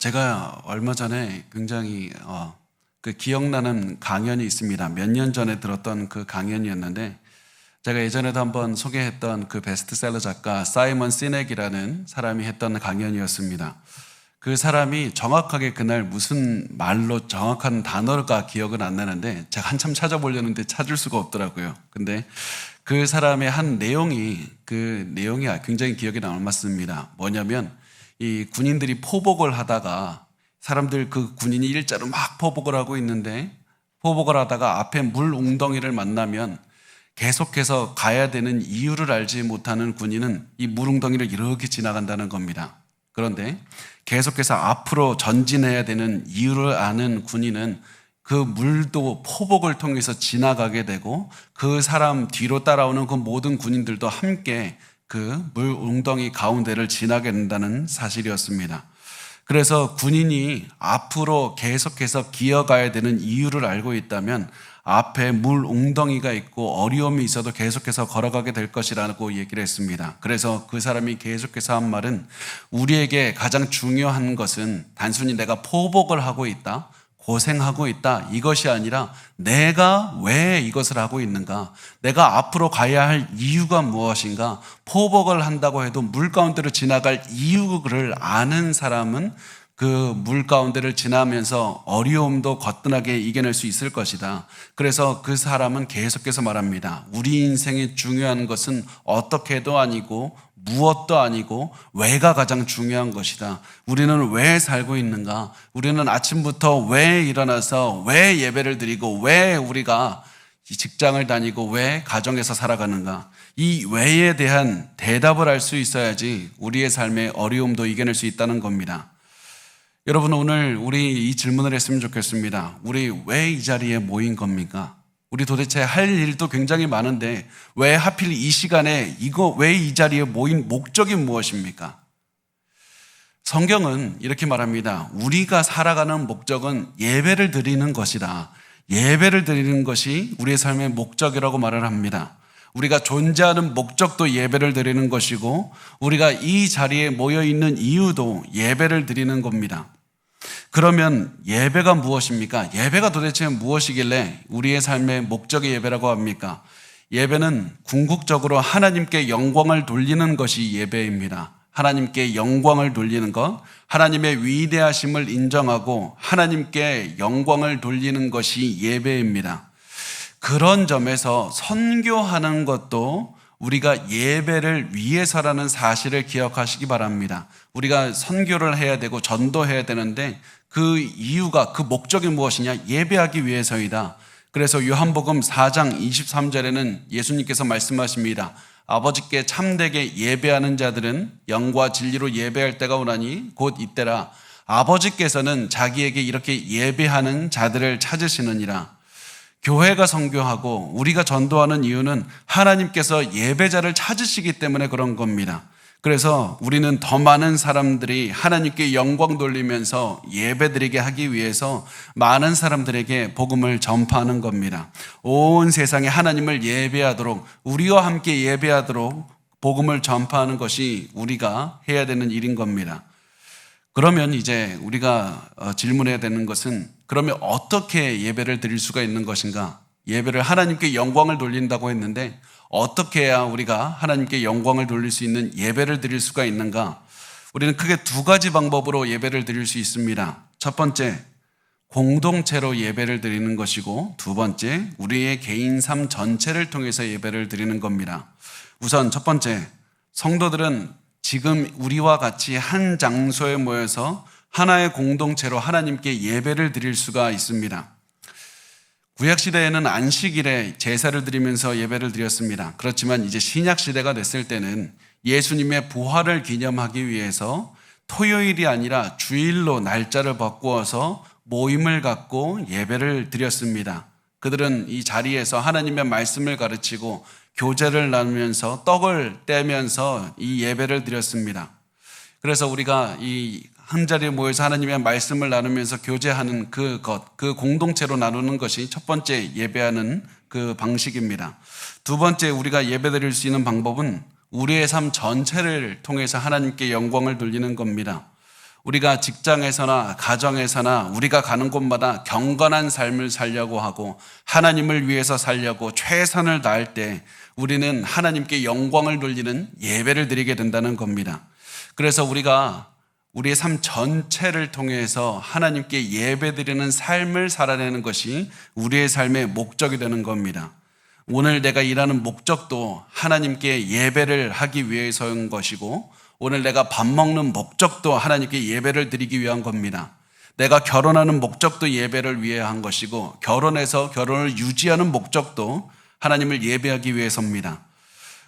제가 얼마 전에 굉장히 기억나는 강연이 있습니다. 몇 년 전에 들었던 그 강연이었는데, 제가 예전에도 한번 소개했던 그 베스트셀러 작가 사이먼 시넥이라는 사람이 했던 강연이었습니다. 그 사람이 정확하게 그날 무슨 말로 정확한 단어가 기억은 안 나는데 제가 한참 찾아보려는데 찾을 수가 없더라고요. 근데 그 사람의 한 내용이 굉장히 기억에 남았습니다. 뭐냐면 이 군인들이 포복을 하다가 사람들 그 군인이 일자로 막 포복을 하고 있는데 포복을 하다가 앞에 물 웅덩이를 만나면 계속해서 가야 되는 이유를 알지 못하는 군인은 이 물 웅덩이를 이렇게 지나간다는 겁니다. 그런데 계속해서 앞으로 전진해야 되는 이유를 아는 군인은 그 물도 포복을 통해서 지나가게 되고 그 사람 뒤로 따라오는 그 모든 군인들도 함께 그 물 웅덩이 가운데를 지나게 된다는 사실이었습니다. 그래서 군인이 앞으로 계속해서 기어가야 되는 이유를 알고 있다면 앞에 물 웅덩이가 있고 어려움이 있어도 계속해서 걸어가게 될 것이라고 얘기를 했습니다. 그래서 그 사람이 계속해서 한 말은 우리에게 가장 중요한 것은 단순히 내가 포복을 하고 있다, 고생하고 있다, 이것이 아니라 내가 왜 이것을 하고 있는가, 내가 앞으로 가야 할 이유가 무엇인가, 포복을 한다고 해도 물 가운데로 지나갈 이유를 아는 사람은 그 물 가운데를 지나면서 어려움도 거뜬하게 이겨낼 수 있을 것이다. 그래서 그 사람은 계속해서 말합니다. 우리 인생에 중요한 것은 어떻게도 아니고 무엇도 아니고 왜가 가장 중요한 것이다. 우리는 왜 살고 있는가? 우리는 아침부터 왜 일어나서 왜 예배를 드리고 왜 우리가 직장을 다니고 왜 가정에서 살아가는가? 이 왜에 대한 대답을 할 수 있어야지 우리의 삶의 어려움도 이겨낼 수 있다는 겁니다. 여러분, 오늘 우리 이 질문을 했으면 좋겠습니다. 우리 왜 이 자리에 모인 겁니까? 우리 도대체 할 일도 굉장히 많은데 왜 하필 이 시간에 왜 이 자리에 모인 목적이 무엇입니까? 성경은 이렇게 말합니다. 우리가 살아가는 목적은 예배를 드리는 것이다. 예배를 드리는 것이 우리의 삶의 목적이라고 말을 합니다. 우리가 존재하는 목적도 예배를 드리는 것이고 우리가 이 자리에 모여 있는 이유도 예배를 드리는 겁니다. 그러면 예배가 무엇입니까? 예배가 도대체 무엇이길래 우리의 삶의 목적의 예배라고 합니까? 예배는 궁극적으로 하나님께 영광을 돌리는 것이 예배입니다. 하나님께 영광을 돌리는 것, 하나님의 위대하심을 인정하고 하나님께 영광을 돌리는 것이 예배입니다. 그런 점에서 선교하는 것도 우리가 예배를 위해서라는 사실을 기억하시기 바랍니다. 우리가 선교를 해야 되고 전도해야 되는데 그 이유가, 그 목적이 무엇이냐? 예배하기 위해서이다. 그래서 요한복음 4장 23절에는 예수님께서 말씀하십니다. 아버지께 참되게 예배하는 자들은 영과 진리로 예배할 때가 오나니 곧 이때라. 아버지께서는 자기에게 이렇게 예배하는 자들을 찾으시느니라. 교회가 선교하고 우리가 전도하는 이유는 하나님께서 예배자를 찾으시기 때문에 그런 겁니다. 그래서 우리는 더 많은 사람들이 하나님께 영광 돌리면서 예배드리게 하기 위해서 많은 사람들에게 복음을 전파하는 겁니다. 온 세상에 하나님을 예배하도록, 우리와 함께 예배하도록 복음을 전파하는 것이 우리가 해야 되는 일인 겁니다. 그러면 이제 우리가 질문해야 되는 것은 그러면 어떻게 예배를 드릴 수가 있는 것인가? 예배를 하나님께 영광을 돌린다고 했는데 어떻게 해야 우리가 하나님께 영광을 돌릴 수 있는 예배를 드릴 수가 있는가? 우리는 크게 두 가지 방법으로 예배를 드릴 수 있습니다. 첫 번째, 공동체로 예배를 드리는 것이고 두 번째, 우리의 개인 삶 전체를 통해서 예배를 드리는 겁니다. 우선 첫 번째, 성도들은 지금 우리와 같이 한 장소에 모여서 하나의 공동체로 하나님께 예배를 드릴 수가 있습니다. 구약시대에는 안식일에 제사를 드리면서 예배를 드렸습니다. 그렇지만 이제 신약시대가 됐을 때는 예수님의 부활을 기념하기 위해서 토요일이 아니라 주일로 날짜를 바꾸어서 모임을 갖고 예배를 드렸습니다. 그들은 이 자리에서 하나님의 말씀을 가르치고 교제를 나누면서 떡을 떼면서 이 예배를 드렸습니다. 그래서 우리가 이 한자리에 모여서 하나님의 말씀을 나누면서 교제하는 그 공동체로 나누는 것이 첫 번째 예배하는 그 방식입니다. 두 번째 우리가 예배드릴 수 있는 방법은 우리의 삶 전체를 통해서 하나님께 영광을 돌리는 겁니다. 우리가 직장에서나 가정에서나 우리가 가는 곳마다 경건한 삶을 살려고 하고 하나님을 위해서 살려고 최선을 다할 때 우리는 하나님께 영광을 돌리는 예배를 드리게 된다는 겁니다. 그래서 우리가 우리의 삶 전체를 통해서 하나님께 예배드리는 삶을 살아내는 것이 우리의 삶의 목적이 되는 겁니다. 오늘 내가 일하는 목적도 하나님께 예배를 하기 위해서인 것이고 오늘 내가 밥 먹는 목적도 하나님께 예배를 드리기 위한 겁니다. 내가 결혼하는 목적도 예배를 위해 한 것이고 결혼해서 결혼을 유지하는 목적도 하나님을 예배하기 위해서입니다.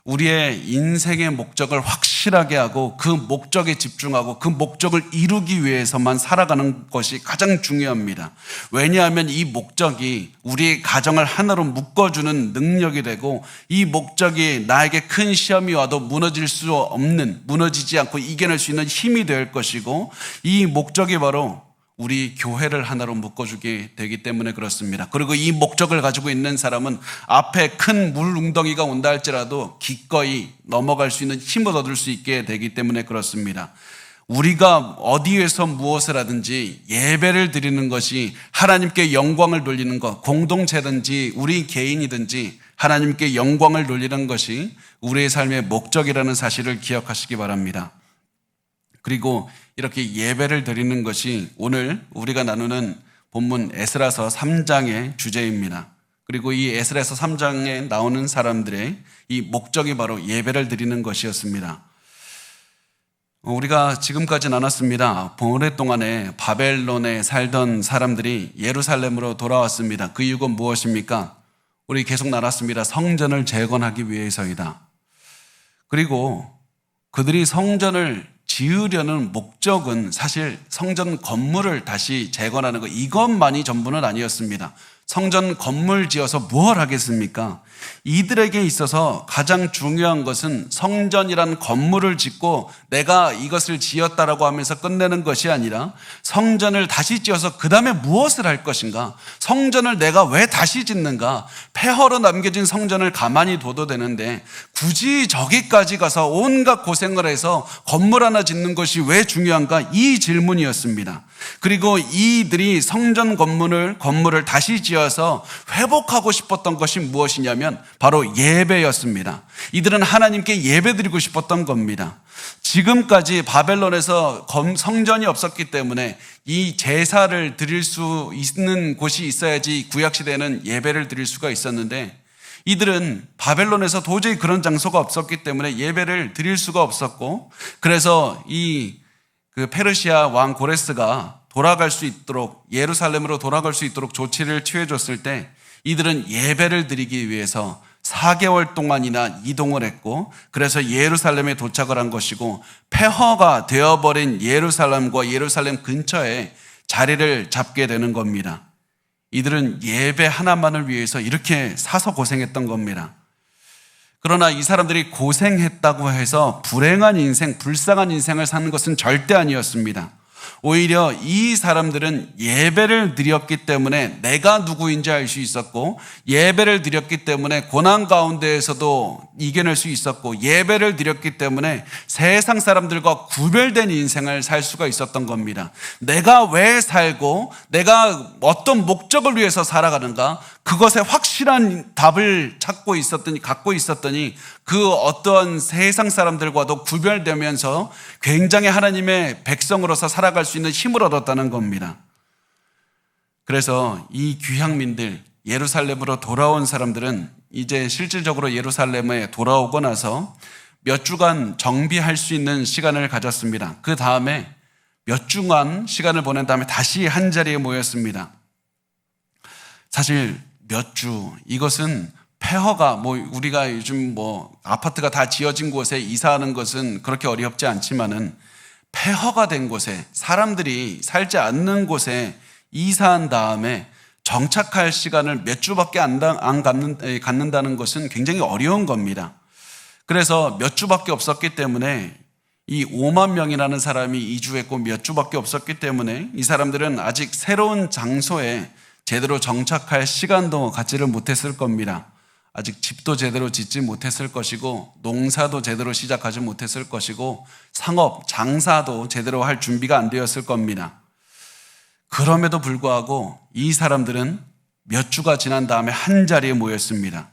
우리의 인생의 목적을 확실하게 하고 그 목적에 집중하고 그 목적을 이루기 위해서만 살아가는 것이 가장 중요합니다. 왜냐하면 이 목적이 우리의 가정을 하나로 묶어주는 능력이 되고 이 목적이 나에게 큰 시험이 와도 무너지지 않고 이겨낼 수 있는 힘이 될 것이고 이 목적이 바로 우리 교회를 하나로 묶어주게 되기 때문에 그렇습니다. 그리고 이 목적을 가지고 있는 사람은 앞에 큰 물웅덩이가 온다 할지라도 기꺼이 넘어갈 수 있는 힘을 얻을 수 있게 되기 때문에 그렇습니다. 우리가 어디에서 무엇을 하든지 예배를 드리는 것이 하나님께 영광을 돌리는 것, 공동체든지 우리 개인이든지 하나님께 영광을 돌리는 것이 우리의 삶의 목적이라는 사실을 기억하시기 바랍니다. 그리고 이렇게 예배를 드리는 것이 오늘 우리가 나누는 본문 에스라서 3장의 주제입니다. 그리고 이 에스라서 3장에 나오는 사람들의 이 목적이 바로 예배를 드리는 것이었습니다. 우리가 지금까지 나눴습니다. 오랫동안에 바벨론에 살던 사람들이 예루살렘으로 돌아왔습니다. 그 이유가 무엇입니까? 우리 계속 나눴습니다. 성전을 재건하기 위해서이다. 그리고 그들이 성전을 지으려는 목적은 사실 성전 건물을 다시 재건하는 것 이것만이 전부는 아니었습니다. 성전 건물 지어서 무엇 하겠습니까? 이들에게 있어서 가장 중요한 것은 성전이란 건물을 짓고 내가 이것을 지었다라고 하면서 끝내는 것이 아니라 성전을 다시 지어서 그 다음에 무엇을 할 것인가? 성전을 내가 왜 다시 짓는가? 폐허로 남겨진 성전을 가만히 둬도 되는데 굳이 저기까지 가서 온갖 고생을 해서 건물 하나 짓는 것이 왜 중요한가? 이 질문이었습니다. 그리고 이들이 성전 건물을 다시 지어서 회복하고 싶었던 것이 무엇이냐면 바로 예배였습니다. 이들은 하나님께 예배드리고 싶었던 겁니다. 지금까지 바벨론에서 성전이 없었기 때문에 이 제사를 드릴 수 있는 곳이 있어야지 구약시대에는 예배를 드릴 수가 있었는데 이들은 바벨론에서 도저히 그런 장소가 없었기 때문에 예배를 드릴 수가 없었고 그래서 그 페르시아 왕 고레스가 돌아갈 수 있도록 예루살렘으로 돌아갈 수 있도록 조치를 취해줬을 때 이들은 예배를 드리기 위해서 4개월 동안이나 이동을 했고 그래서 예루살렘에 도착을 한 것이고 폐허가 되어버린 예루살렘과 예루살렘 근처에 자리를 잡게 되는 겁니다. 이들은 예배 하나만을 위해서 이렇게 사서 고생했던 겁니다. 그러나 이 사람들이 고생했다고 해서 불행한 인생, 불쌍한 인생을 사는 것은 절대 아니었습니다. 오히려 이 사람들은 예배를 드렸기 때문에 내가 누구인지 알 수 있었고 예배를 드렸기 때문에 고난 가운데에서도 이겨낼 수 있었고 예배를 드렸기 때문에 세상 사람들과 구별된 인생을 살 수가 있었던 겁니다. 내가 왜 살고 내가 어떤 목적을 위해서 살아가는가 그것에 확실한 답을 갖고 있었더니 그 어떠한 세상 사람들과도 구별되면서 굉장히 하나님의 백성으로서 살아갈 수 있는 힘을 얻었다는 겁니다. 그래서 이 귀향민들 예루살렘으로 돌아온 사람들은 이제 실질적으로 예루살렘에 돌아오고 나서 몇 주간 정비할 수 있는 시간을 가졌습니다. 그 다음에 몇 주간 시간을 보낸 다음에 다시 한 자리에 모였습니다. 사실 몇 주, 이것은 폐허가 우리가 요즘 아파트가 다 지어진 곳에 이사하는 것은 그렇게 어렵지 않지만은 폐허가 된 곳에 사람들이 살지 않는 곳에 이사한 다음에 정착할 시간을 몇 주밖에 안 갖는다는 것은 굉장히 어려운 겁니다. 그래서 몇 주밖에 없었기 때문에 이 5만 명이라는 사람이 이주했고 몇 주밖에 없었기 때문에 이 사람들은 아직 새로운 장소에 제대로 정착할 시간도 갖지를 못했을 겁니다. 아직 집도 제대로 짓지 못했을 것이고 농사도 제대로 시작하지 못했을 것이고 상업, 장사도 제대로 할 준비가 안 되었을 겁니다. 그럼에도 불구하고 이 사람들은 몇 주가 지난 다음에 한 자리에 모였습니다.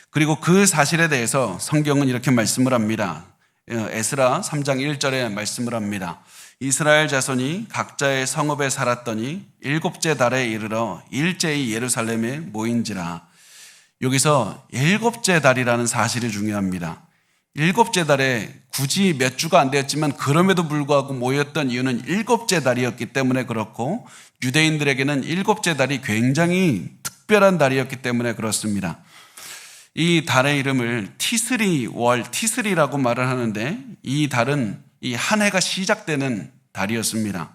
그리고 그 사실에 대해서 성경은 이렇게 말씀을 합니다. 에스라 3장 1절에 말씀을 합니다. 이스라엘 자손이 각자의 성읍에 살았더니 일곱째 달에 이르러 일제히 예루살렘에 모인지라. 여기서 일곱째 달이라는 사실이 중요합니다. 일곱째 달에 굳이 몇 주가 안 되었지만 그럼에도 불구하고 모였던 이유는 일곱째 달이었기 때문에 그렇고 유대인들에게는 일곱째 달이 굉장히 특별한 달이었기 때문에 그렇습니다. 이 달의 이름을 티스리 월, 티스리라고 말을 하는데 이 달은 이 한 해가 시작되는 달이었습니다.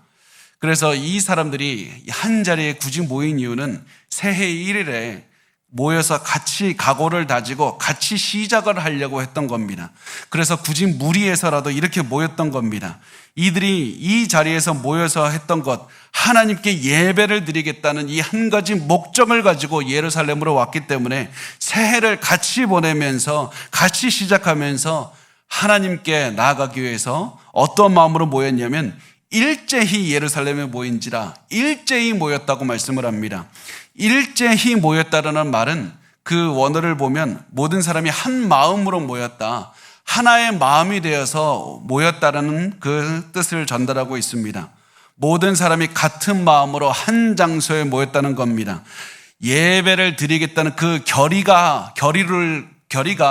그래서 이 사람들이 한 자리에 굳이 모인 이유는 새해 1일에 모여서 같이 각오를 다지고 같이 시작을 하려고 했던 겁니다. 그래서 굳이 무리해서라도 이렇게 모였던 겁니다. 이들이 이 자리에서 모여서 했던 것, 하나님께 예배를 드리겠다는 이 한 가지 목적을 가지고 예루살렘으로 왔기 때문에 새해를 같이 보내면서 같이 시작하면서 하나님께 나아가기 위해서 어떤 마음으로 모였냐면 일제히 예루살렘에 모인지라, 일제히 모였다고 말씀을 합니다. 일제히 모였다라는 말은 그 원어를 보면 모든 사람이 한 마음으로 모였다, 하나의 마음이 되어서 모였다라는 그 뜻을 전달하고 있습니다. 모든 사람이 같은 마음으로 한 장소에 모였다는 겁니다. 예배를 드리겠다는 그 결의가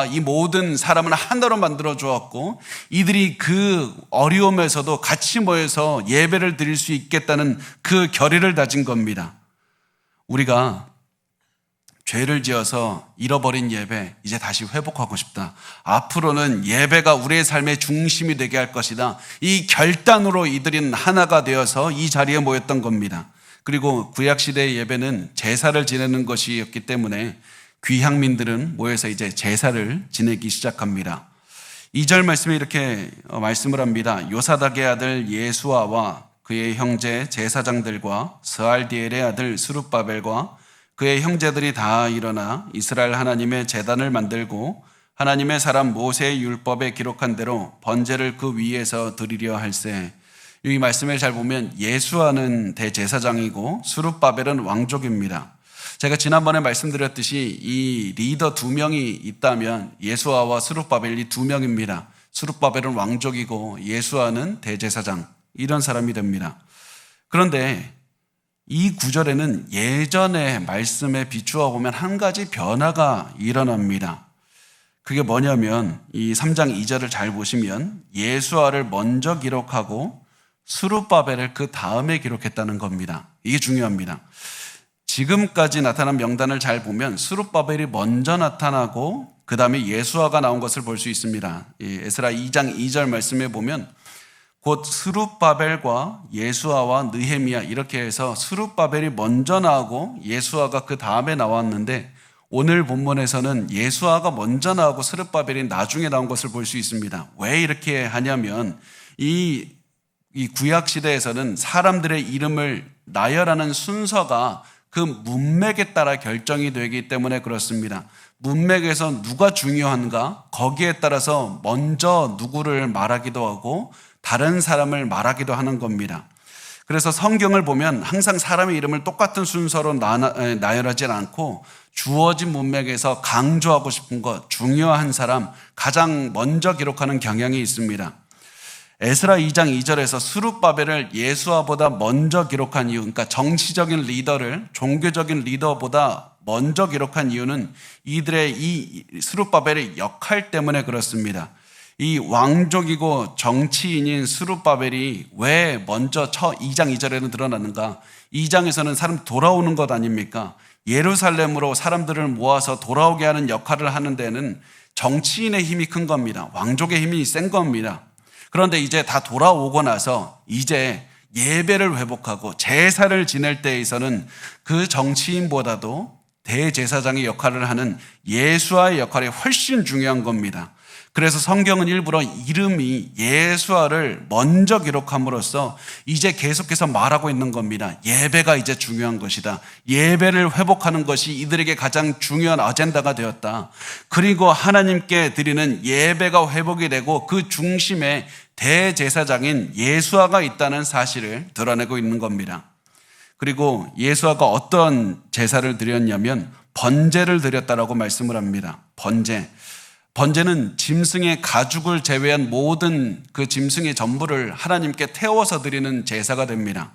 이 모든 사람을 하나로 만들어 주었고 이들이 그 어려움에서도 같이 모여서 예배를 드릴 수 있겠다는 그 결의를 다진 겁니다. 우리가 죄를 지어서 잃어버린 예배 이제 다시 회복하고 싶다. 앞으로는 예배가 우리의 삶의 중심이 되게 할 것이다. 이 결단으로 이들은 하나가 되어서 이 자리에 모였던 겁니다. 그리고 구약시대의 예배는 제사를 지내는 것이었기 때문에 귀향민들은 모여서 이제 제사를 지내기 시작합니다. 2절 말씀에 이렇게 말씀을 합니다. 요사닥의 아들 예수아와 그의 형제 제사장들과 스알디엘의 아들 스룹바벨과 그의 형제들이 다 일어나 이스라엘 하나님의 제단을 만들고 하나님의 사람 모세의 율법에 기록한 대로 번제를 그 위에서 드리려 할세. 이 말씀을 잘 보면 예수아는 대제사장이고 스룹바벨은 왕족입니다. 제가 지난번에 말씀드렸듯이 이 리더 2명이 있다면 예수아와 스룹바벨이 2명입니다. 스룹바벨은 왕족이고 예수아는 대제사장, 이런 사람이 됩니다. 그런데 이 구절에는 예전의 말씀에 비추어 보면 한 가지 변화가 일어납니다. 그게 뭐냐면 이 3장 2절을 잘 보시면 예수아를 먼저 기록하고 스룹바벨을 그 다음에 기록했다는 겁니다. 이게 중요합니다. 지금까지 나타난 명단을 잘 보면 스룹바벨이 먼저 나타나고 그 다음에 예수아가 나온 것을 볼 수 있습니다. 에스라 2장 2절 말씀에 보면 곧 스룹바벨과 예수아와 느헤미야 이렇게 해서 스룹바벨이 먼저 나오고 예수아가 그 다음에 나왔는데 오늘 본문에서는 예수아가 먼저 나오고 스룹바벨이 나중에 나온 것을 볼 수 있습니다. 왜 이렇게 하냐면 이 구약 시대에서는 사람들의 이름을 나열하는 순서가 그 문맥에 따라 결정이 되기 때문에 그렇습니다. 문맥에서 누가 중요한가 거기에 따라서 먼저 누구를 말하기도 하고 다른 사람을 말하기도 하는 겁니다. 그래서 성경을 보면 항상 사람의 이름을 똑같은 순서로 나열하지 않고 주어진 문맥에서 강조하고 싶은 것, 중요한 사람, 가장 먼저 기록하는 경향이 있습니다. 에스라 2장 2절에서 스룹바벨을 예수아보다 먼저 기록한 이유, 그러니까 정치적인 리더를 종교적인 리더보다 먼저 기록한 이유는 이들의 이 스룹바벨의 역할 때문에 그렇습니다. 이 왕족이고 정치인인 스룹바벨이 왜 먼저 2장 2절에는 드러나는가? 2장에서는 사람 돌아오는 것 아닙니까? 예루살렘으로 사람들을 모아서 돌아오게 하는 역할을 하는 데는 정치인의 힘이 큰 겁니다. 왕족의 힘이 센 겁니다. 그런데 이제 다 돌아오고 나서 이제 예배를 회복하고 제사를 지낼 때에서는 그 정치인보다도 대제사장의 역할을 하는 예수아의 역할이 훨씬 중요한 겁니다. 그래서 성경은 일부러 이름이 예수아를 먼저 기록함으로써 이제 계속해서 말하고 있는 겁니다. 예배가 이제 중요한 것이다. 예배를 회복하는 것이 이들에게 가장 중요한 아젠다가 되었다. 그리고 하나님께 드리는 예배가 회복이 되고 그 중심에 대제사장인 예수아가 있다는 사실을 드러내고 있는 겁니다. 그리고 예수아가 어떤 제사를 드렸냐면 번제를 드렸다라고 말씀을 합니다. 번제는 짐승의 가죽을 제외한 모든 그 짐승의 전부를 하나님께 태워서 드리는 제사가 됩니다.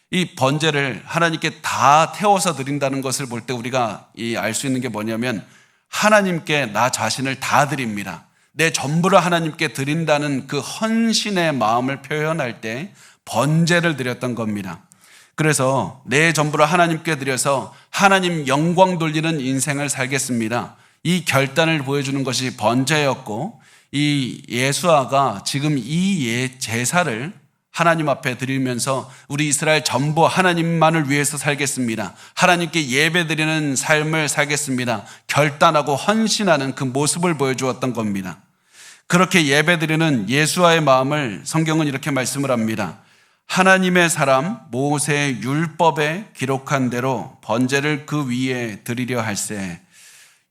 이 번제를 하나님께 다 태워서 드린다는 것을 볼 때 우리가 알 수 있는 게 뭐냐면 하나님께 나 자신을 다 드립니다. 내 전부를 하나님께 드린다는 그 헌신의 마음을 표현할 때 번제를 드렸던 겁니다. 그래서 내 전부를 하나님께 드려서 하나님 영광 돌리는 인생을 살겠습니다. 이 결단을 보여주는 것이 번제였고, 이 예수아가 지금 이 제사를 하나님 앞에 드리면서 우리 이스라엘 전부 하나님만을 위해서 살겠습니다. 하나님께 예배드리는 삶을 살겠습니다. 결단하고 헌신하는 그 모습을 보여주었던 겁니다. 그렇게 예배드리는 예수아의 마음을 성경은 이렇게 말씀을 합니다. 하나님의 사람 모세의 율법에 기록한 대로 번제를 그 위에 드리려 할세.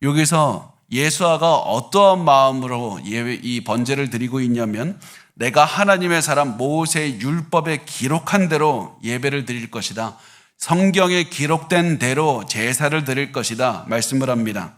여기서 예수아가 어떠한 마음으로 이 번제를 드리고 있냐면 내가 하나님의 사람 모세의 율법에 기록한 대로 예배를 드릴 것이다. 성경에 기록된 대로 제사를 드릴 것이다 말씀을 합니다.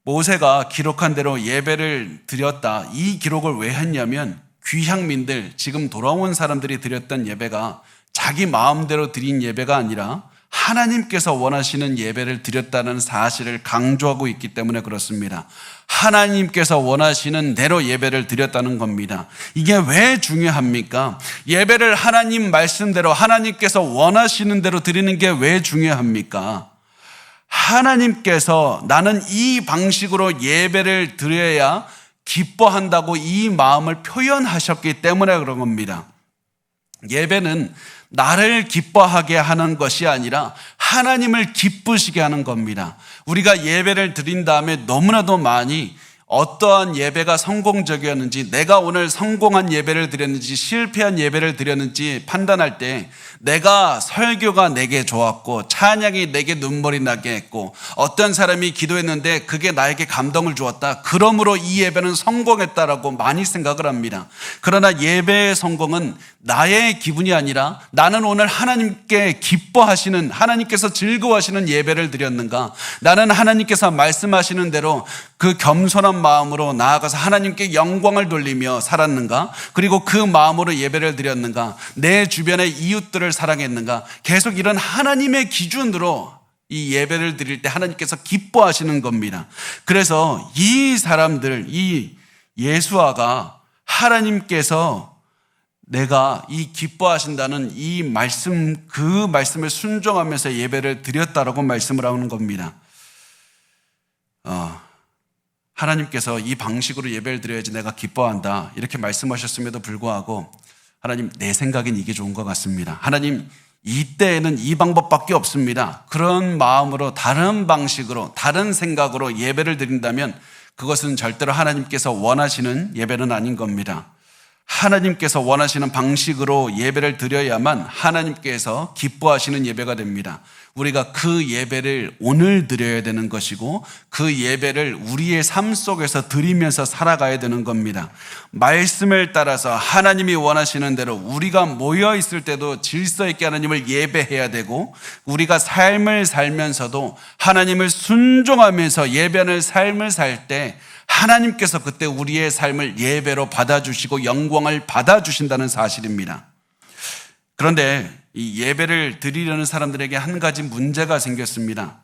모세가 기록한 대로 예배를 드렸다. 이 기록을 왜 했냐면 귀향민들, 지금 돌아온 사람들이 드렸던 예배가 자기 마음대로 드린 예배가 아니라 하나님께서 원하시는 예배를 드렸다는 사실을 강조하고 있기 때문에 그렇습니다. 하나님께서 원하시는 대로 예배를 드렸다는 겁니다. 이게 왜 중요합니까? 예배를 하나님 말씀대로 하나님께서 원하시는 대로 드리는 게 왜 중요합니까? 하나님께서 나는 이 방식으로 예배를 드려야 기뻐한다고 이 마음을 표현하셨기 때문에 그런 겁니다. 예배는 나를 기뻐하게 하는 것이 아니라 하나님을 기쁘시게 하는 겁니다. 우리가 예배를 드린 다음에 너무나도 많이 어떠한 예배가 성공적이었는지, 내가 오늘 성공한 예배를 드렸는지 실패한 예배를 드렸는지 판단할 때 내가 설교가 내게 좋았고 찬양이 내게 눈물이 나게 했고 어떤 사람이 기도했는데 그게 나에게 감동을 주었다. 그러므로 이 예배는 성공했다라고 많이 생각을 합니다. 그러나 예배의 성공은 나의 기분이 아니라 나는 오늘 하나님께 기뻐하시는, 하나님께서 즐거워하시는 예배를 드렸는가, 나는 하나님께서 말씀하시는 대로 그 겸손한 마음으로 나아가서 하나님께 영광을 돌리며 살았는가, 그리고 그 마음으로 예배를 드렸는가, 내 주변의 이웃들을 사랑했는가, 계속 이런 하나님의 기준으로 이 예배를 드릴 때 하나님께서 기뻐하시는 겁니다. 그래서 이 사람들, 이 예수아가 하나님께서 내가 이 기뻐하신다는 이 말씀, 그 말씀을 순종하면서 예배를 드렸다라고 말씀을 하는 겁니다. 하나님께서 이 방식으로 예배를 드려야지 내가 기뻐한다 이렇게 말씀하셨음에도 불구하고 하나님, 내 생각엔 이게 좋은 것 같습니다. 하나님, 이때에는 이 방법밖에 없습니다. 그런 마음으로 다른 방식으로 다른 생각으로 예배를 드린다면 그것은 절대로 하나님께서 원하시는 예배는 아닌 겁니다. 하나님께서 원하시는 방식으로 예배를 드려야만 하나님께서 기뻐하시는 예배가 됩니다. 우리가 그 예배를 오늘 드려야 되는 것이고 그 예배를 우리의 삶 속에서 드리면서 살아가야 되는 겁니다. 말씀을 따라서 하나님이 원하시는 대로 우리가 모여 있을 때도 질서 있게 하나님을 예배해야 되고, 우리가 삶을 살면서도 하나님을 순종하면서 예배하는 삶을 살 때 하나님께서 그때 우리의 삶을 예배로 받아주시고 영광을 받아주신다는 사실입니다. 그런데 이 예배를 드리려는 사람들에게 한 가지 문제가 생겼습니다.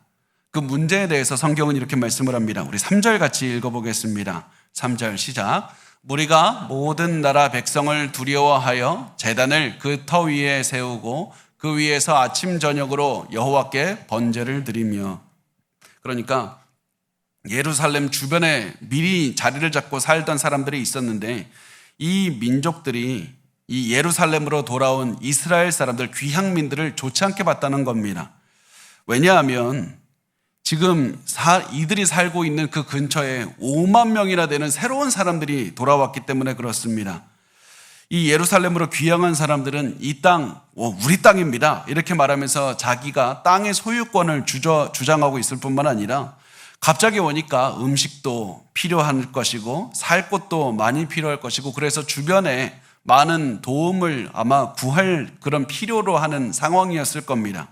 그 문제에 대해서 성경은 이렇게 말씀을 합니다. 우리 3절 같이 읽어보겠습니다. 3절 시작. 무리가 모든 나라 백성을 두려워하여 제단을 그 터 위에 세우고 그 위에서 아침 저녁으로 여호와께 번제를 드리며. 그러니까 예루살렘 주변에 미리 자리를 잡고 살던 사람들이 있었는데 이 민족들이 이 예루살렘으로 돌아온 이스라엘 사람들, 귀향민들을 좋지 않게 봤다는 겁니다. 왜냐하면 지금 이들이 살고 있는 그 근처에 5만 명이나 되는 새로운 사람들이 돌아왔기 때문에 그렇습니다. 이 예루살렘으로 귀향한 사람들은 이 땅, 우리 땅입니다. 이렇게 말하면서 자기가 땅의 소유권을 주장하고 있을 뿐만 아니라 갑자기 오니까 음식도 필요할 것이고 살 곳도 많이 필요할 것이고 그래서 주변에 많은 도움을 아마 구할 그런 필요로 하는 상황이었을 겁니다.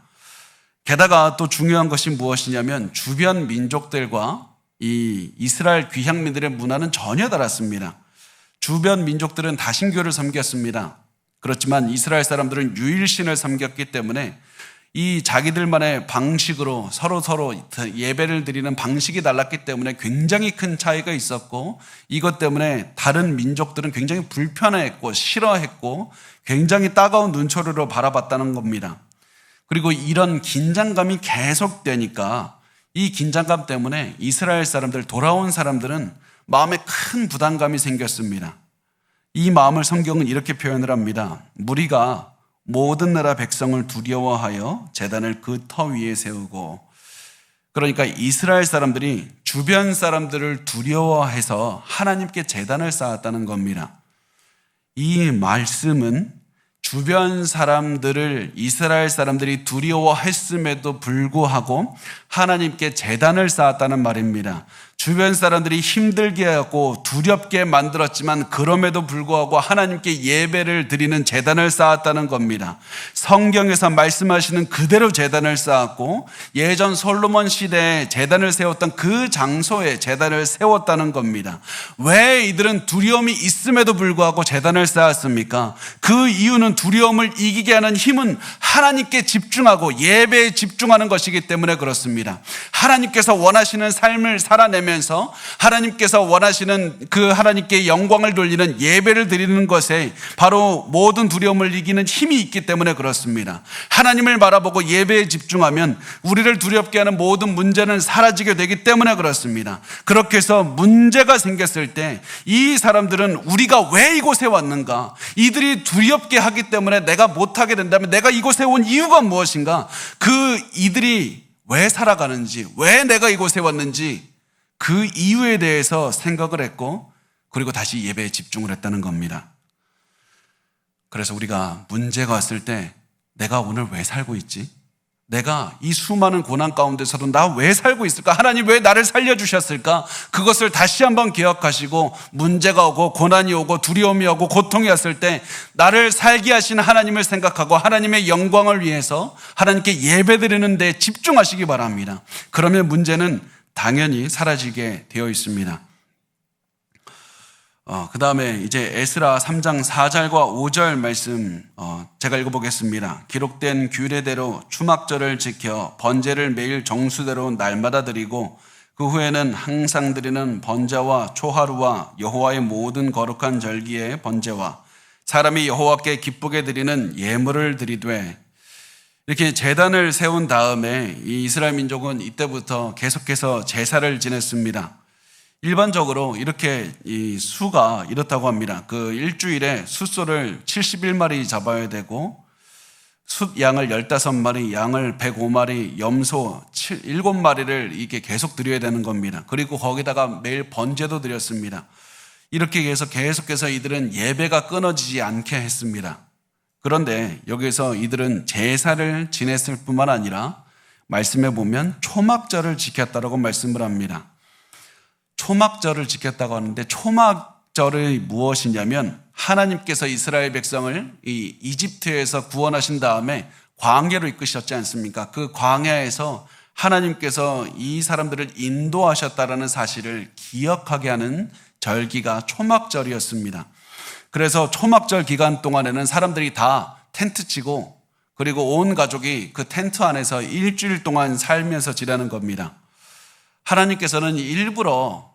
게다가 또 중요한 것이 무엇이냐면 주변 민족들과 이 이스라엘 귀향민들의 문화는 전혀 달랐습니다. 주변 민족들은 다신교를 섬겼습니다. 그렇지만 이스라엘 사람들은 유일신을 섬겼기 때문에 이 자기들만의 방식으로 서로 예배를 드리는 방식이 달랐기 때문에 굉장히 큰 차이가 있었고 이것 때문에 다른 민족들은 굉장히 불편해했고 싫어했고 굉장히 따가운 눈초리로 바라봤다는 겁니다. 그리고 이런 긴장감이 계속되니까 이 긴장감 때문에 이스라엘 사람들, 돌아온 사람들은 마음에 큰 부담감이 생겼습니다. 이 마음을 성경은 이렇게 표현을 합니다. 무리가 모든 나라 백성을 두려워하여 제단을 그 터 위에 세우고, 그러니까 이스라엘 사람들이 주변 사람들을 두려워해서 하나님께 제단을 쌓았다는 겁니다. 이 말씀은 주변 사람들을 이스라엘 사람들이 두려워했음에도 불구하고 하나님께 제단을 쌓았다는 말입니다. 주변 사람들이 힘들게 하고 두렵게 만들었지만 그럼에도 불구하고 하나님께 예배를 드리는 제단을 쌓았다는 겁니다. 성경에서 말씀하시는 그대로 제단을 쌓았고 예전 솔로몬 시대에 제단을 세웠던 그 장소에 제단을 세웠다는 겁니다. 왜 이들은 두려움이 있음에도 불구하고 제단을 쌓았습니까? 그 이유는 두려움을 이기게 하는 힘은 하나님께 집중하고 예배에 집중하는 것이기 때문에 그렇습니다. 하나님께서 원하시는 삶을 살아내면서 하나님께서 원하시는 그 하나님께 영광을 돌리는 예배를 드리는 것에 바로 모든 두려움을 이기는 힘이 있기 때문에 그렇습니다. 하나님을 바라보고 예배에 집중하면 우리를 두렵게 하는 모든 문제는 사라지게 되기 때문에 그렇습니다. 그렇게 해서 문제가 생겼을 때 이 사람들은 우리가 왜 이곳에 왔는가? 이들이 두렵게 하기 때문에 내가 못하게 된다면 내가 이곳에 온 이유가 무엇인가? 그 이들이 왜 살아가는지, 왜 내가 이곳에 왔는지 그 이유에 대해서 생각을 했고 그리고 다시 예배에 집중을 했다는 겁니다. 그래서 우리가 문제가 왔을 때 내가 오늘 왜 살고 있지? 내가 이 수많은 고난 가운데서도 나 왜 살고 있을까? 하나님 왜 나를 살려주셨을까? 그것을 다시 한번 기억하시고 문제가 오고 고난이 오고 두려움이 오고 고통이 왔을 때 나를 살게 하신 하나님을 생각하고 하나님의 영광을 위해서 하나님께 예배드리는 데 집중하시기 바랍니다. 그러면 문제는 당연히 사라지게 되어 있습니다. 그 다음에 이제 에스라 3장 4절과 5절 말씀 제가 읽어보겠습니다. 기록된 규례대로 추막절을 지켜 번제를 매일 정수대로 날마다 드리고 그 후에는 항상 드리는 번제와 초하루와 여호와의 모든 거룩한 절기의 번제와 사람이 여호와께 기쁘게 드리는 예물을 드리되, 이렇게 제단을 세운 다음에 이 이스라엘 민족은 이때부터 계속해서 제사를 지냈습니다. 일반적으로 이렇게 이 수가 이렇다고 합니다. 그 일주일에 숫소를 71마리 잡아야 되고 숫양을 15마리, 양을 105마리, 염소 7마리를 이렇게 계속 드려야 되는 겁니다. 그리고 거기다가 매일 번제도 드렸습니다. 이렇게 해서 계속해서 이들은 예배가 끊어지지 않게 했습니다. 그런데 여기서 이들은 제사를 지냈을 뿐만 아니라 말씀에 보면 초막절을 지켰다라고 말씀을 합니다. 초막절을 지켰다고 하는데 초막절이 무엇이냐면 하나님께서 이스라엘 백성을 이 이집트에서 구원하신 다음에 광야로 이끄셨지 않습니까? 그 광야에서 하나님께서 이 사람들을 인도하셨다라는 사실을 기억하게 하는 절기가 초막절이었습니다. 그래서 초막절 기간 동안에는 사람들이 다 텐트 치고 그리고 온 가족이 그 텐트 안에서 일주일 동안 살면서 지내는 겁니다. 하나님께서는 일부러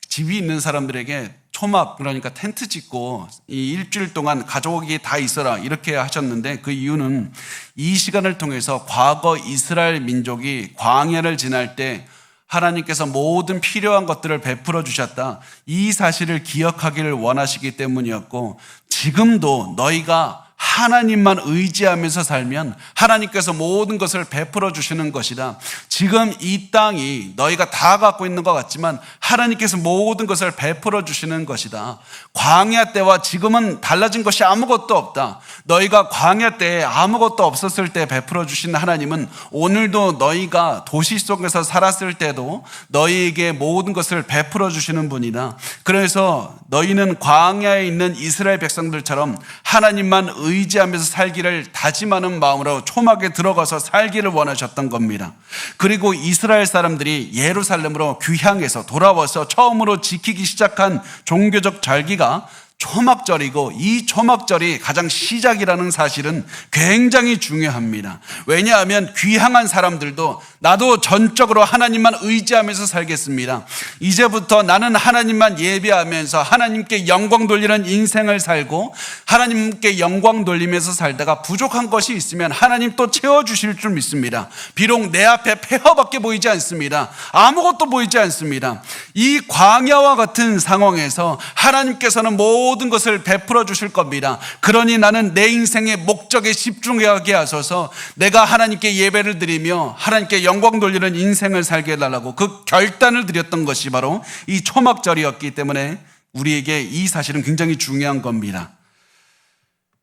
집이 있는 사람들에게 초막, 그러니까 텐트 짓고 이 일주일 동안 가족이 다 있어라 이렇게 하셨는데 그 이유는 이 시간을 통해서 과거 이스라엘 민족이 광야를 지날 때 하나님께서 모든 필요한 것들을 베풀어 주셨다, 이 사실을 기억하기를 원하시기 때문이었고, 지금도 너희가 하나님만 의지하면서 살면 하나님께서 모든 것을 베풀어 주시는 것이다. 지금 이 땅이 너희가 다 갖고 있는 것 같지만 하나님께서 모든 것을 베풀어 주시는 것이다. 광야 때와 지금은 달라진 것이 아무것도 없다. 너희가 광야 때에 아무것도 없었을 때 베풀어 주신 하나님은 오늘도 너희가 도시 속에서 살았을 때도 너희에게 모든 것을 베풀어 주시는 분이다. 그래서 너희는 광야에 있는 이스라엘 백성들처럼 하나님만 의지하면서 살기를 다짐하는 마음으로 초막에 들어가서 살기를 원하셨던 겁니다. 그리고 이스라엘 사람들이 예루살렘으로 귀향해서 돌아와서 처음으로 지키기 시작한 종교적 절기가 초막절이고, 이 초막절이 가장 시작이라는 사실은 굉장히 중요합니다. 왜냐하면 귀향한 사람들도 나도 전적으로 하나님만 의지하면서 살겠습니다. 이제부터 나는 하나님만 예배하면서 하나님께 영광 돌리는 인생을 살고, 하나님께 영광 돌리면서 살다가 부족한 것이 있으면 하나님 또 채워주실 줄 믿습니다. 비록 내 앞에 폐허밖에 보이지 않습니다. 아무것도 보이지 않습니다. 이 광야와 같은 상황에서 하나님께서는 모든 것을 베풀어 주실 겁니다. 그러니 나는 내 인생의 목적에 집중하게 하소서, 내가 하나님께 예배를 드리며 하나님께 영광 돌리는 인생을 살게 해달라고 그 결단을 드렸던 것이 바로 이 초막절이었기 때문에 우리에게 이 사실은 굉장히 중요한 겁니다.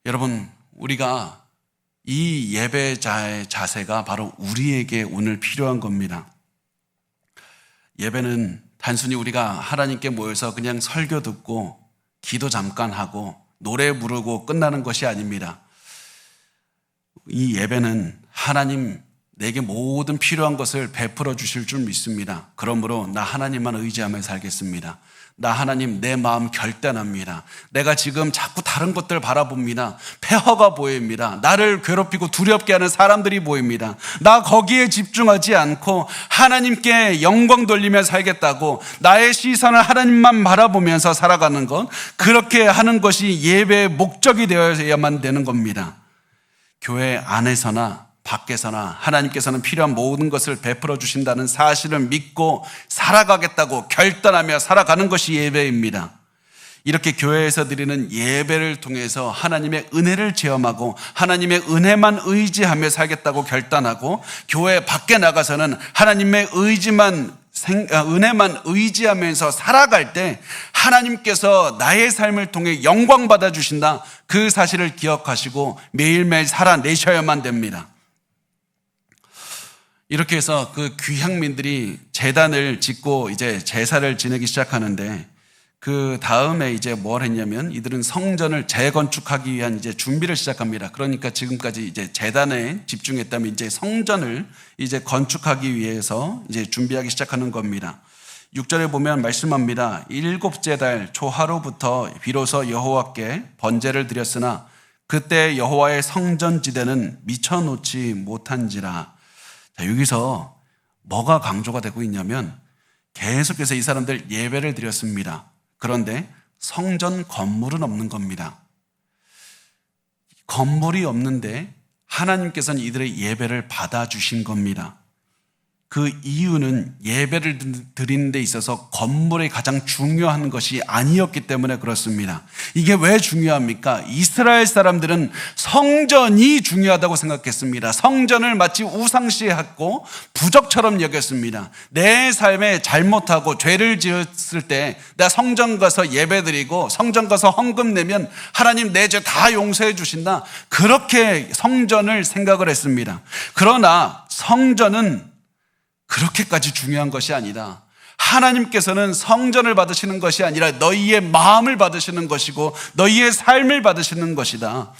여러분, 우리가 이 예배자의 자세가 바로 우리에게 오늘 필요한 겁니다. 예배는 단순히 우리가 하나님께 모여서 그냥 설교 듣고 기도 잠깐 하고 노래 부르고 끝나는 것이 아닙니다. 이 예배는 하나님 내게 모든 필요한 것을 베풀어 주실 줄 믿습니다. 그러므로 나 하나님만 의지하며 살겠습니다. 나 하나님 내 마음 결단합니다. 내가 지금 자꾸 다른 것들 바라봅니다. 폐허가 보입니다. 나를 괴롭히고 두렵게 하는 사람들이 보입니다. 나 거기에 집중하지 않고 하나님께 영광 돌리며 살겠다고 나의 시선을 하나님만 바라보면서 살아가는 것, 그렇게 하는 것이 예배의 목적이 되어야만 되는 겁니다. 교회 안에서나 밖에서나 하나님께서는 필요한 모든 것을 베풀어 주신다는 사실을 믿고 살아가겠다고 결단하며 살아가는 것이 예배입니다. 이렇게 교회에서 드리는 예배를 통해서 하나님의 은혜를 체험하고 하나님의 은혜만 의지하며 살겠다고 결단하고, 교회 밖에 나가서는 하나님의 은혜만 의지하면서 살아갈 때 하나님께서 나의 삶을 통해 영광 받아 주신다, 그 사실을 기억하시고 매일매일 살아내셔야만 됩니다. 이렇게 해서 그 귀향민들이 제단을 짓고 이제 제사를 지내기 시작하는데, 그 다음에 이제 뭘 했냐면 이들은 성전을 재건축하기 위한 이제 준비를 시작합니다. 그러니까 지금까지 이제 제단에 집중했다면 이제 성전을 이제 건축하기 위해서 이제 준비하기 시작하는 겁니다. 6절에 보면 말씀합니다. 7째 달 초하루부터 비로소 여호와께 번제를 드렸으나 그때 여호와의 성전지대는 미쳐놓지 못한지라. 자, 여기서 뭐가 강조가 되고 있냐면 계속해서 이 사람들 예배를 드렸습니다. 그런데 성전 건물은 없는 겁니다. 건물이 없는데 하나님께서는 이들의 예배를 받아주신 겁니다. 그 이유는 예배를 드리는 데 있어서 건물이 가장 중요한 것이 아니었기 때문에 그렇습니다. 이게 왜 중요합니까? 이스라엘 사람들은 성전이 중요하다고 생각했습니다. 성전을 마치 우상시했고 부적처럼 여겼습니다. 내 삶에 잘못하고 죄를 지었을 때 내가 성전 가서 예배 드리고 성전 가서 헌금 내면 하나님 내 죄 다 용서해 주신다, 그렇게 성전을 생각을 했습니다. 그러나 성전은 그렇게까지 중요한 것이 아니라 하나님께서는 성전을 받으시는 것이 아니라 너희의 마음을 받으시는 것이고 너희의 삶을 받으시는 것이다.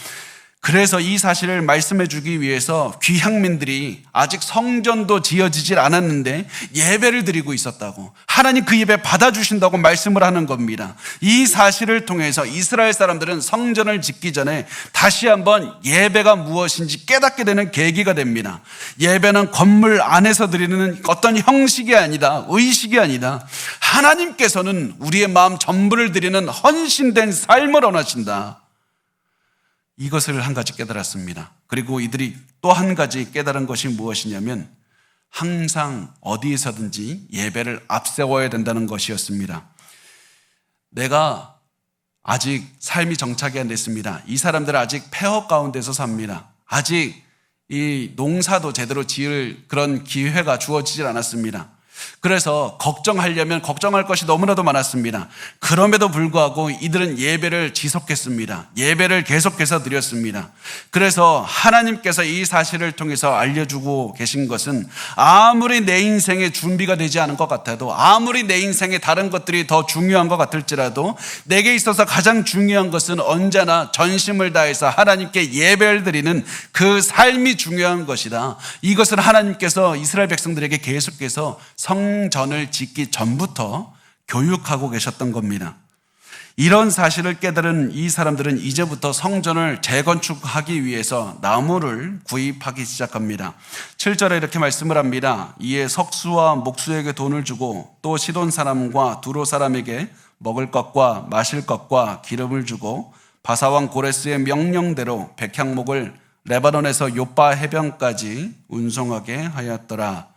그래서 이 사실을 말씀해 주기 위해서 귀향민들이 아직 성전도 지어지질 않았는데 예배를 드리고 있었다고, 하나님 그 예배 받아주신다고 말씀을 하는 겁니다. 이 사실을 통해서 이스라엘 사람들은 성전을 짓기 전에 다시 한번 예배가 무엇인지 깨닫게 되는 계기가 됩니다. 예배는 건물 안에서 드리는 어떤 형식이 아니다, 의식이 아니다. 하나님께서는 우리의 마음 전부를 드리는 헌신된 삶을 원하신다. 이것을 한 가지 깨달았습니다. 그리고 이들이 또 한 가지 깨달은 것이 무엇이냐면 항상 어디에서든지 예배를 앞세워야 된다는 것이었습니다. 내가 아직 삶이 정착이 안 됐습니다. 이 사람들은 아직 폐허 가운데서 삽니다. 아직 이 농사도 제대로 지을 그런 기회가 주어지질 않았습니다. 그래서 걱정하려면 걱정할 것이 너무나도 많았습니다. 그럼에도 불구하고 이들은 예배를 지속했습니다. 예배를 계속해서 드렸습니다. 그래서 하나님께서 이 사실을 통해서 알려주고 계신 것은 아무리 내 인생에 준비가 되지 않은 것 같아도, 아무리 내 인생에 다른 것들이 더 중요한 것 같을지라도 내게 있어서 가장 중요한 것은 언제나 전심을 다해서 하나님께 예배를 드리는 그 삶이 중요한 것이다. 이것을 하나님께서 이스라엘 백성들에게 계속해서 성전을 짓기 전부터 교육하고 계셨던 겁니다. 이런 사실을 깨달은 이 사람들은 이제부터 성전을 재건축하기 위해서 나무를 구입하기 시작합니다. 7절에 이렇게 말씀을 합니다. 이에 석수와 목수에게 돈을 주고 또 시돈 사람과 두로 사람에게 먹을 것과 마실 것과 기름을 주고 바사왕 고레스의 명령대로 백향목을 레바논에서 요빠 해변까지 운송하게 하였더라.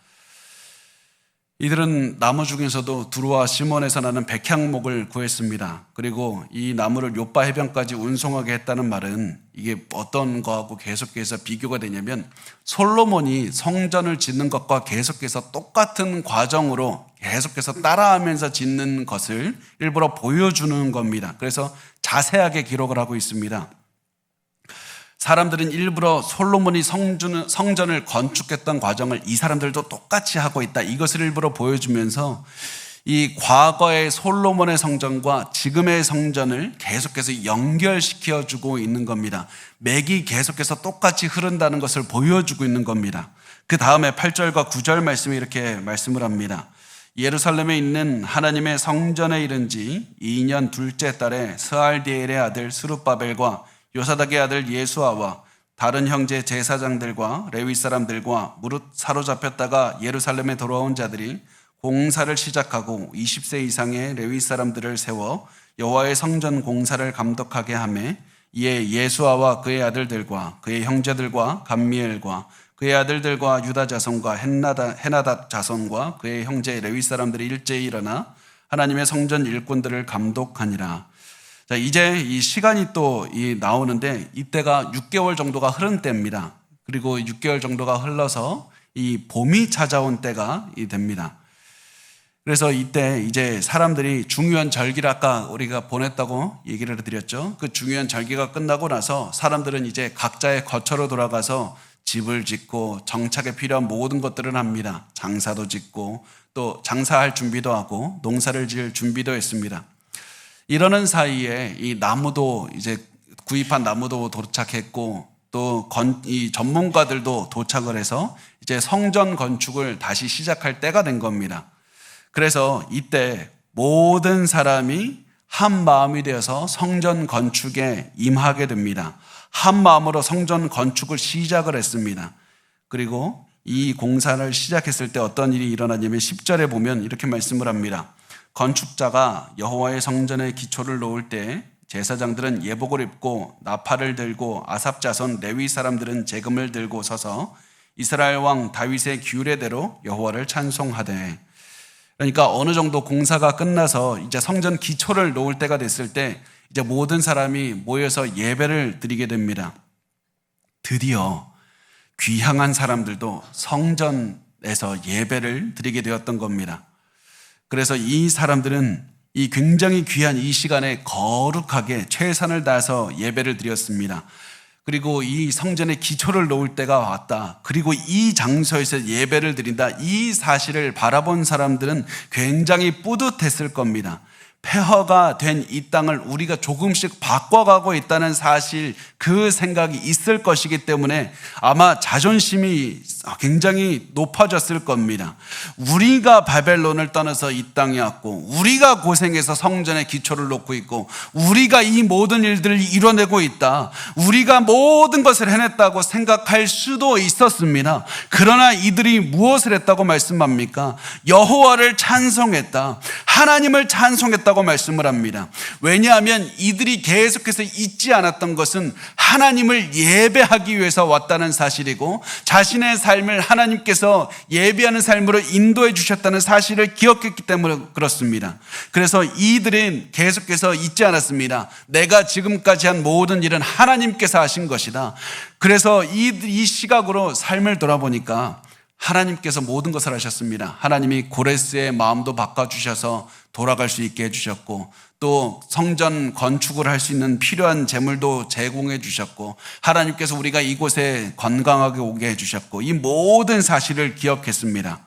이들은 나무 중에서도 두루와 시몬에서 나는 백향목을 구했습니다. 그리고 이 나무를 요빠 해변까지 운송하게 했다는 말은 이게 어떤 거하고 계속해서 비교가 되냐면 솔로몬이 성전을 짓는 것과 계속해서 똑같은 과정으로 계속해서 따라하면서 짓는 것을 일부러 보여주는 겁니다. 그래서 자세하게 기록을 하고 있습니다. 사람들은 일부러 솔로몬이 성전을 건축했던 과정을 이 사람들도 똑같이 하고 있다. 이것을 일부러 보여주면서 이 과거의 솔로몬의 성전과 지금의 성전을 계속해서 연결시켜주고 있는 겁니다. 맥이 계속해서 똑같이 흐른다는 것을 보여주고 있는 겁니다. 그 다음에 8절과 9절 말씀이 이렇게 말씀을 합니다. 예루살렘에 있는 하나님의 성전에 이른 지 2년 둘째 달에 스알디엘의 아들 스룹바벨과 요사닥의 아들 예수아와 다른 형제 제사장들과 레위 사람들과 무릇 사로잡혔다가 예루살렘에 돌아온 자들이 공사를 시작하고 20세 이상의 레위 사람들을 세워 여호와의 성전 공사를 감독하게 하매 이에 예수아와 그의 아들들과 그의 형제들과 감미엘과 그의 아들들과 유다 자손과 헤나닷 자손과 그의 형제 레위 사람들이 일제히 일어나 하나님의 성전 일꾼들을 감독하니라. 자, 이제 이 시간이 또 나오는데 이때가 6개월 정도가 흐른 때입니다. 그리고 6개월 정도가 흘러서 이 봄이 찾아온 때가 됩니다. 그래서 이때 이제 사람들이 중요한 절기를 아까 우리가 보냈다고 얘기를 드렸죠. 그 중요한 절기가 끝나고 나서 사람들은 이제 각자의 거처로 돌아가서 집을 짓고 정착에 필요한 모든 것들을 합니다. 장사도 짓고 또 장사할 준비도 하고 농사를 지을 준비도 했습니다. 이러는 사이에 이 나무도 이제 구입한 나무도 도착했고 또 이 전문가들도 도착을 해서 이제 성전 건축을 다시 시작할 때가 된 겁니다. 그래서 이때 모든 사람이 한 마음이 되어서 성전 건축에 임하게 됩니다. 한 마음으로 성전 건축을 시작을 했습니다. 그리고 이 공사를 시작했을 때 어떤 일이 일어나냐면 10절에 보면 이렇게 말씀을 합니다. 건축자가 여호와의 성전에 기초를 놓을 때 제사장들은 예복을 입고 나팔을 들고 아삽 자손 레위 사람들은 제금을 들고 서서 이스라엘 왕 다윗의 규례대로 여호와를 찬송하되. 그러니까 어느 정도 공사가 끝나서 이제 성전 기초를 놓을 때가 됐을 때 이제 모든 사람이 모여서 예배를 드리게 됩니다. 드디어 귀향한 사람들도 성전에서 예배를 드리게 되었던 겁니다. 그래서 이 사람들은 이 굉장히 귀한 이 시간에 거룩하게 최선을 다해서 예배를 드렸습니다. 그리고 이 성전의 기초를 놓을 때가 왔다. 그리고 이 장소에서 예배를 드린다. 이 사실을 바라본 사람들은 굉장히 뿌듯했을 겁니다. 폐허가 된 이 땅을 우리가 조금씩 바꿔가고 있다는 사실, 그 생각이 있을 것이기 때문에 아마 자존심이 굉장히 높아졌을 겁니다. 우리가 바벨론을 떠나서 이 땅에 왔고, 우리가 고생해서 성전의 기초를 놓고 있고, 우리가 이 모든 일들을 이뤄내고 있다, 우리가 모든 것을 해냈다고 생각할 수도 있었습니다. 그러나 이들이 무엇을 했다고 말씀합니까? 여호와를 찬송했다, 하나님을 찬송했다고 말씀을 합니다. 왜냐하면 이들이 계속해서 잊지 않았던 것은 하나님을 예배하기 위해서 왔다는 사실이고, 자신의 삶 삶을 하나님께서 예비하는 삶으로 인도해 주셨다는 사실을 기억했기 때문에 그렇습니다. 그래서 이들은 계속해서 잊지 않았습니다. 내가 지금까지 한 모든 일은 하나님께서 하신 것이다. 그래서 이 시각으로 삶을 돌아보니까 하나님께서 모든 것을 하셨습니다. 하나님이 고레스의 마음도 바꿔주셔서 돌아갈 수 있게 해주셨고, 또 성전 건축을 할 수 있는 필요한 재물도 제공해 주셨고, 하나님께서 우리가 이곳에 건강하게 오게 해주셨고, 이 모든 사실을 기억했습니다.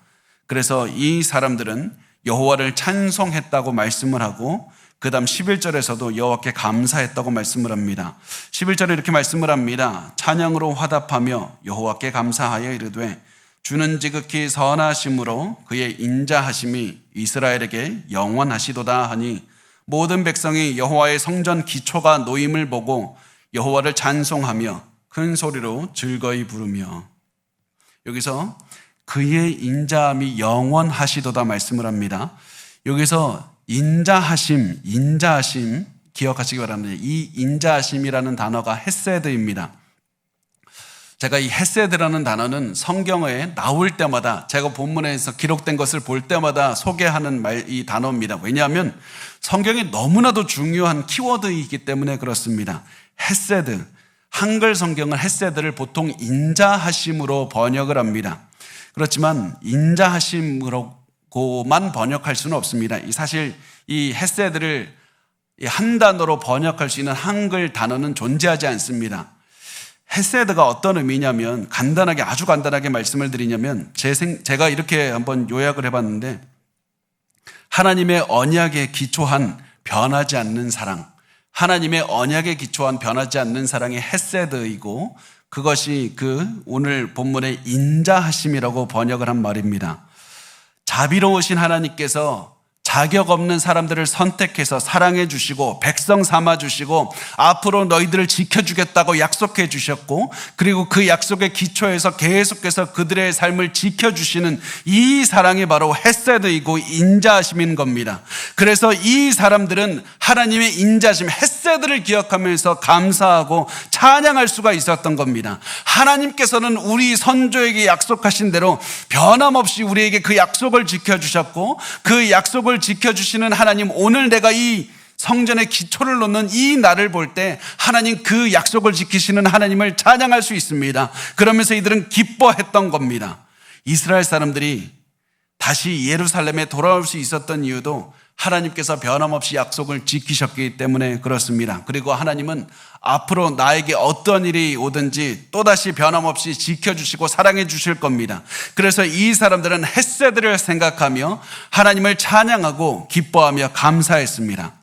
그래서 이 사람들은 여호와를 찬송했다고 말씀을 하고, 그 다음 11절에서도 여호와께 감사했다고 말씀을 합니다. 11절에 이렇게 말씀을 합니다. 찬양으로 화답하며 여호와께 감사하여 이르되 주는 지극히 선하심으로 그의 인자하심이 이스라엘에게 영원하시도다 하니 모든 백성이 여호와의 성전 기초가 놓임을 보고 여호와를 찬송하며 큰 소리로 즐거이 부르며, 여기서 그의 인자함이 영원하시도다 말씀을 합니다. 여기서 인자하심 기억하시기 바랍니다. 이 인자하심이라는 단어가 헤세드입니다. 제가 이 헤세드라는 단어는 성경에 나올 때마다, 제가 본문에서 기록된 것을 볼 때마다 소개하는 이 단어입니다. 왜냐하면 성경에 너무나도 중요한 키워드이기 때문에 그렇습니다. 헤세드, 한글 성경은 헤세드를 보통 인자하심으로 번역을 합니다. 그렇지만 인자하심으로만 번역할 수는 없습니다. 사실 이 헤세드를 한 단어로 번역할 수 있는 한글 단어는 존재하지 않습니다. 헤세드가 어떤 의미냐면, 아주 간단하게 말씀을 드리냐면, 제가 이렇게 한번 요약을 해봤는데, 하나님의 언약에 기초한 변하지 않는 사랑, 하나님의 언약에 기초한 변하지 않는 사랑이 헤세드이고, 그것이 오늘 본문의 인자하심이라고 번역을 한 말입니다. 자비로우신 하나님께서 자격 없는 사람들을 선택해서 사랑해 주시고 백성 삼아 주시고 앞으로 너희들을 지켜주겠다고 약속해 주셨고, 그리고 그 약속의 기초에서 계속해서 그들의 삶을 지켜주시는 이 사랑이 바로 헤세드이고 인자하심인 겁니다. 그래서 이 사람들은 하나님의 인자하심, 헤세드를 기억하면서 감사하고 찬양할 수가 있었던 겁니다. 하나님께서는 우리 선조에게 약속하신 대로 변함없이 우리에게 그 약속을 지켜주셨고, 그 약속을 지켜주시는 하나님, 오늘 내가 이 성전의 기초를 놓는 이 날을 볼 때 하나님, 그 약속을 지키시는 하나님을 찬양할 수 있습니다. 그러면서 이들은 기뻐했던 겁니다. 이스라엘 사람들이 다시 예루살렘에 돌아올 수 있었던 이유도 하나님께서 변함없이 약속을 지키셨기 때문에 그렇습니다. 그리고 하나님은 앞으로 나에게 어떤 일이 오든지 또다시 변함없이 지켜주시고 사랑해 주실 겁니다. 그래서 이 사람들은 헤세드를 생각하며 하나님을 찬양하고 기뻐하며 감사했습니다.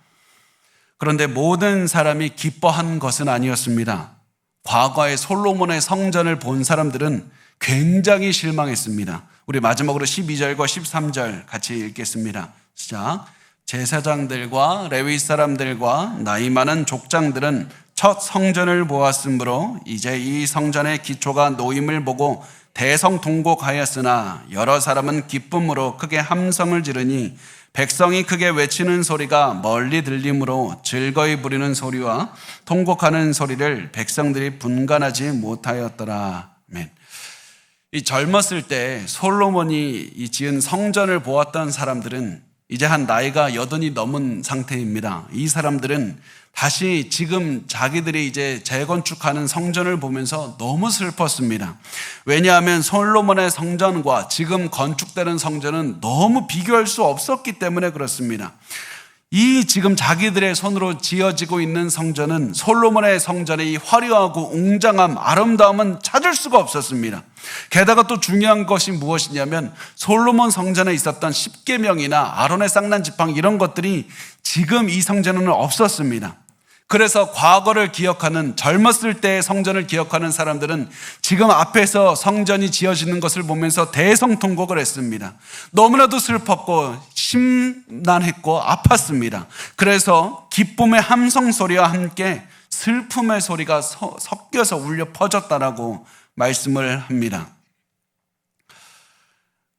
그런데 모든 사람이 기뻐한 것은 아니었습니다. 과거에 솔로몬의 성전을 본 사람들은 굉장히 실망했습니다. 우리 마지막으로 12절과 13절 같이 읽겠습니다. 시작. 제사장들과 레위 사람들과 나이 많은 족장들은 첫 성전을 보았으므로 이제 이 성전의 기초가 놓임을 보고 대성통곡하였으나 여러 사람은 기쁨으로 크게 함성을 지르니 백성이 크게 외치는 소리가 멀리 들리므로 즐거이 부리는 소리와 통곡하는 소리를 백성들이 분간하지 못하였더라. 아멘. 이 젊었을 때 솔로몬이 지은 성전을 보았던 사람들은 이제 한 나이가 80이 넘은 상태입니다. 이 사람들은 다시 지금 자기들이 이제 재건축하는 성전을 보면서 너무 슬펐습니다. 왜냐하면 솔로몬의 성전과 지금 건축되는 성전은 너무 비교할 수 없었기 때문에 그렇습니다. 이 지금 자기들의 손으로 지어지고 있는 성전은 솔로몬의 성전의 이 화려하고 웅장함, 아름다움은 찾을 수가 없었습니다. 게다가 또 중요한 것이 무엇이냐면 솔로몬 성전에 있었던 십계명이나 아론의 쌍난 지팡 이런 것들이 지금 이 성전에는 없었습니다. 그래서 과거를 기억하는, 젊었을 때의 성전을 기억하는 사람들은 지금 앞에서 성전이 지어지는 것을 보면서 대성통곡을 했습니다. 너무나도 슬펐고 심란했고 아팠습니다. 그래서 기쁨의 함성 소리와 함께 슬픔의 소리가 섞여서 울려 퍼졌다라고 말씀을 합니다.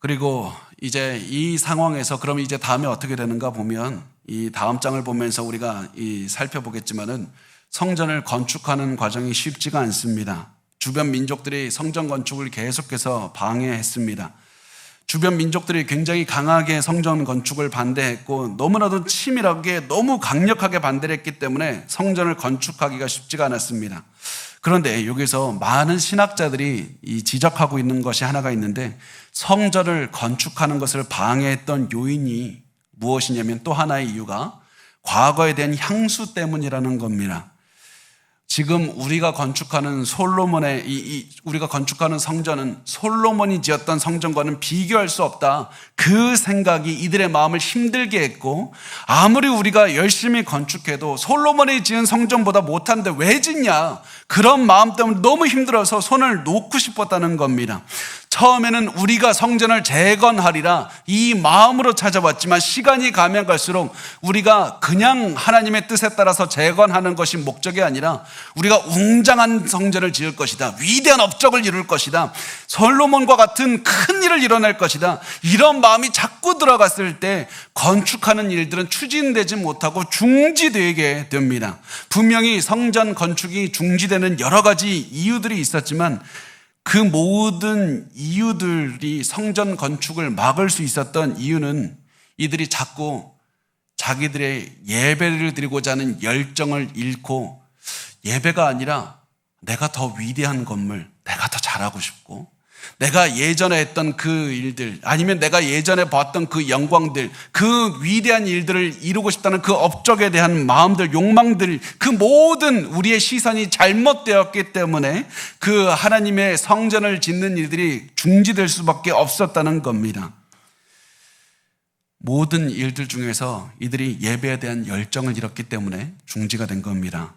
그리고 이제 이 상황에서 그럼 이제 다음에 어떻게 되는가 보면, 이 다음 장을 보면서 우리가 살펴보겠지만은 성전을 건축하는 과정이 쉽지가 않습니다. 주변 민족들이 성전 건축을 계속해서 방해했습니다. 주변 민족들이 굉장히 강하게 성전 건축을 반대했고 너무나도 치밀하게 너무 강력하게 반대를 했기 때문에 성전을 건축하기가 쉽지가 않았습니다. 그런데 여기서 많은 신학자들이 지적하고 있는 것이 하나가 있는데, 성전을 건축하는 것을 방해했던 요인이 무엇이냐면 또 하나의 이유가 과거에 대한 향수 때문이라는 겁니다. 지금 우리가 건축하는 우리가 건축하는 성전은 솔로몬이 지었던 성전과는 비교할 수 없다. 그 생각이 이들의 마음을 힘들게 했고, 아무리 우리가 열심히 건축해도 솔로몬이 지은 성전보다 못한데 왜 짓냐? 그런 마음 때문에 너무 힘들어서 손을 놓고 싶었다는 겁니다. 처음에는 우리가 성전을 재건하리라 이 마음으로 찾아왔지만 시간이 가면 갈수록 우리가 그냥 하나님의 뜻에 따라서 재건하는 것이 목적이 아니라 우리가 웅장한 성전을 지을 것이다, 위대한 업적을 이룰 것이다, 솔로몬과 같은 큰 일을 이뤄낼 것이다, 이런 마음이 자꾸 들어갔을 때 건축하는 일들은 추진되지 못하고 중지되게 됩니다. 분명히 성전 건축이 중지되는 여러 가지 이유들이 있었지만 그 모든 이유들이 성전 건축을 막을 수 있었던 이유는 이들이 자꾸 자기들의 예배를 드리고자 하는 열정을 잃고, 예배가 아니라 내가 더 위대한 건물, 내가 더 잘하고 싶고, 내가 예전에 했던 그 일들, 아니면 내가 예전에 봤던 그 영광들, 그 위대한 일들을 이루고 싶다는 그 업적에 대한 마음들, 욕망들, 그 모든 우리의 시선이 잘못되었기 때문에 그 하나님의 성전을 짓는 일들이 중지될 수밖에 없었다는 겁니다. 모든 일들 중에서 이들이 예배에 대한 열정을 잃었기 때문에 중지가 된 겁니다.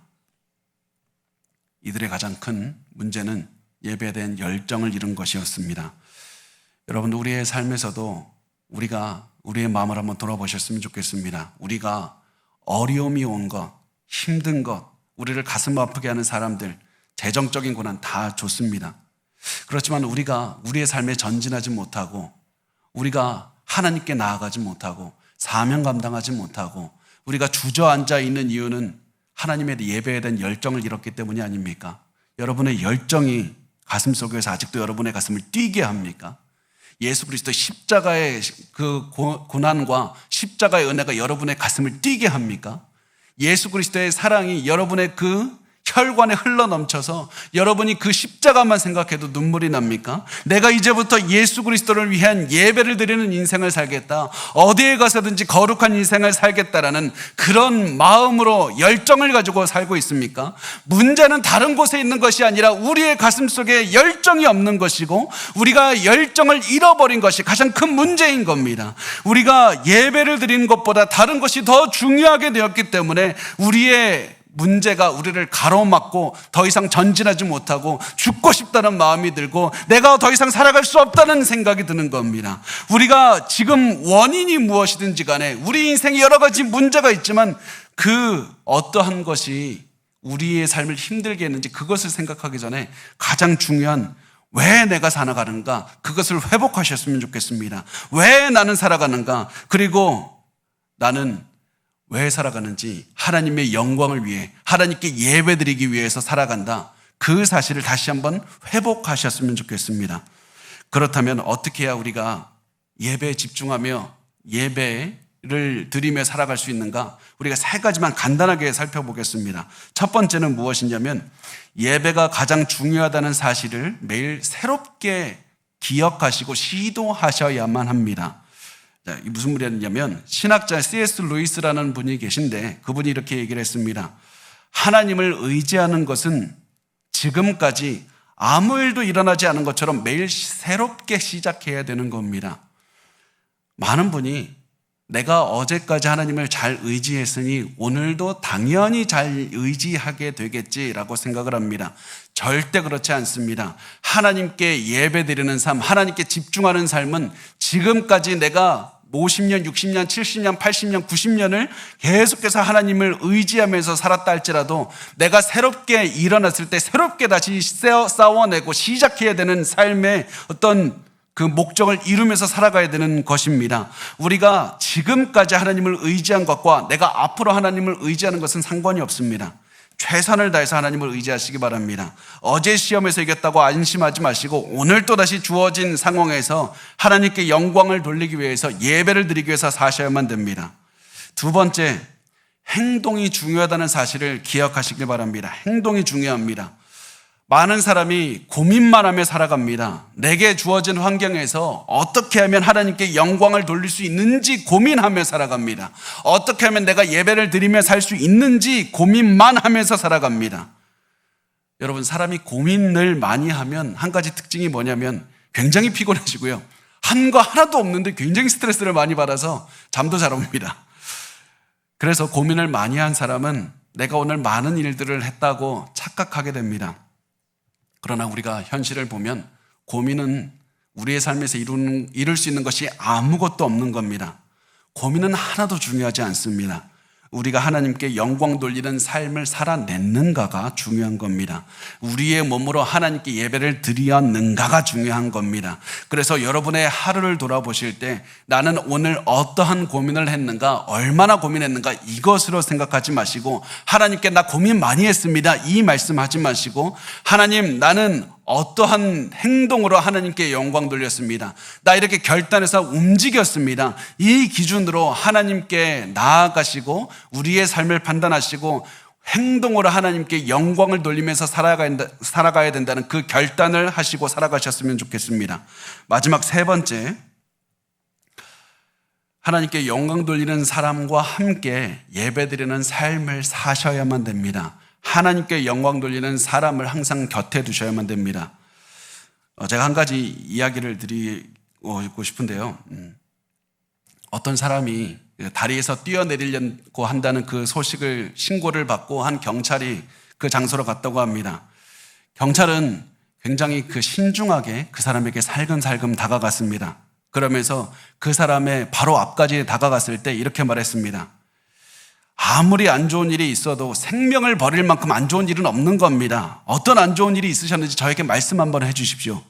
이들의 가장 큰 문제는 예배에 대한 열정을 잃은 것이었습니다. 여러분, 우리의 삶에서도 우리가 우리의 마음을 한번 돌아보셨으면 좋겠습니다. 우리가 어려움이 온 것, 힘든 것, 우리를 가슴 아프게 하는 사람들, 재정적인 고난 다 좋습니다. 그렇지만 우리가 우리의 삶에 전진하지 못하고, 우리가 하나님께 나아가지 못하고, 사명 감당하지 못하고, 우리가 주저앉아 있는 이유는 하나님의 예배에 대한 열정을 잃었기 때문이 아닙니까? 여러분의 열정이 가슴 속에서 아직도 여러분의 가슴을 뛰게 합니까? 예수 그리스도의 십자가의 그 고난과 십자가의 은혜가 여러분의 가슴을 뛰게 합니까? 예수 그리스도의 사랑이 여러분의 그 혈관에 흘러넘쳐서 여러분이 그 십자가만 생각해도 눈물이 납니까? 내가 이제부터 예수 그리스도를 위한 예배를 드리는 인생을 살겠다, 어디에 가서든지 거룩한 인생을 살겠다라는 그런 마음으로 열정을 가지고 살고 있습니까? 문제는 다른 곳에 있는 것이 아니라 우리의 가슴 속에 열정이 없는 것이고, 우리가 열정을 잃어버린 것이 가장 큰 문제인 겁니다. 우리가 예배를 드리는 것보다 다른 것이 더 중요하게 되었기 때문에 우리의 문제가 우리를 가로막고 더 이상 전진하지 못하고 죽고 싶다는 마음이 들고 내가 더 이상 살아갈 수 없다는 생각이 드는 겁니다. 우리가 지금 원인이 무엇이든지 간에 우리 인생에 여러 가지 문제가 있지만 그 어떠한 것이 우리의 삶을 힘들게 했는지 그것을 생각하기 전에 가장 중요한, 왜 내가 살아가는가, 그것을 회복하셨으면 좋겠습니다. 왜 나는 살아가는가, 그리고 나는 왜 살아가는지 하나님의 영광을 위해, 하나님께 예배드리기 위해서 살아간다, 그 사실을 다시 한번 회복하셨으면 좋겠습니다. 그렇다면 어떻게 해야 우리가 예배에 집중하며 예배를 드리며 살아갈 수 있는가? 우리가 세 가지만 간단하게 살펴보겠습니다. 첫 번째는 무엇이냐면, 예배가 가장 중요하다는 사실을 매일 새롭게 기억하시고 시도하셔야만 합니다. 이 무슨 말이냐면, 신학자 C.S. 루이스라는 분이 계신데 그분이 이렇게 얘기를 했습니다. 하나님을 의지하는 것은 지금까지 아무 일도 일어나지 않은 것처럼 매일 새롭게 시작해야 되는 겁니다. 많은 분이 내가 어제까지 하나님을 잘 의지했으니 오늘도 당연히 잘 의지하게 되겠지라고 생각을 합니다. 절대 그렇지 않습니다. 하나님께 예배드리는 삶, 하나님께 집중하는 삶은 지금까지 내가 50년, 60년, 70년, 80년, 90년을 계속해서 하나님을 의지하면서 살았다 할지라도 내가 새롭게 일어났을 때 새롭게 다시 싸워내고 시작해야 되는 삶의 어떤 그 목적을 이루면서 살아가야 되는 것입니다. 우리가 지금까지 하나님을 의지한 것과 내가 앞으로 하나님을 의지하는 것은 상관이 없습니다. 최선을 다해서 하나님을 의지하시기 바랍니다. 어제 시험에서 이겼다고 안심하지 마시고 오늘 또다시 주어진 상황에서 하나님께 영광을 돌리기 위해서 예배를 드리기 위해서 사셔야만 됩니다. 두 번째, 행동이 중요하다는 사실을 기억하시길 바랍니다. 행동이 중요합니다. 많은 사람이 고민만 하며 살아갑니다. 내게 주어진 환경에서 어떻게 하면 하나님께 영광을 돌릴 수 있는지 고민하며 살아갑니다. 어떻게 하면 내가 예배를 드리며 살 수 있는지 고민만 하면서 살아갑니다. 여러분, 사람이 고민을 많이 하면 한 가지 특징이 뭐냐면 굉장히 피곤해지고요. 한 거 하나도 없는데 굉장히 스트레스를 많이 받아서 잠도 잘 옵니다. 그래서 고민을 많이 한 사람은 내가 오늘 많은 일들을 했다고 착각하게 됩니다. 그러나 우리가 현실을 보면 고민은 우리의 삶에서 이룰 수 있는 것이 아무것도 없는 겁니다. 고민은 하나도 중요하지 않습니다. 우리가 하나님께 영광 돌리는 삶을 살아냈는가가 중요한 겁니다. 우리의 몸으로 하나님께 예배를 드렸는가가 중요한 겁니다. 그래서 여러분의 하루를 돌아보실 때 나는 오늘 어떠한 고민을 했는가, 얼마나 고민했는가 이것으로 생각하지 마시고 하나님께 나 고민 많이 했습니다 이 말씀하지 마시고 하나님 나는 어떠한 행동으로 하나님께 영광 돌렸습니다. 나 이렇게 결단해서 움직였습니다. 이 기준으로 하나님께 나아가시고 우리의 삶을 판단하시고 행동으로 하나님께 영광을 돌리면서 살아가야 된다는 그 결단을 하시고 살아가셨으면 좋겠습니다. 마지막 세 번째, 하나님께 영광 돌리는 사람과 함께 예배드리는 삶을 사셔야만 됩니다. 하나님께 영광 돌리는 사람을 항상 곁에 두셔야만 됩니다. 제가 한 가지 이야기를 드리고 싶은데요. 어떤 사람이 다리에서 뛰어내리려고 한다는 그 소식을 신고를 받고 한 경찰이 그 장소로 갔다고 합니다. 경찰은 굉장히 신중하게 그 사람에게 살금살금 다가갔습니다. 그러면서 그 사람의 바로 앞까지 다가갔을 때 이렇게 말했습니다. 아무리 안 좋은 일이 있어도 생명을 버릴 만큼 안 좋은 일은 없는 겁니다. 어떤 안 좋은 일이 있으셨는지 저에게 말씀 한번 해 주십시오.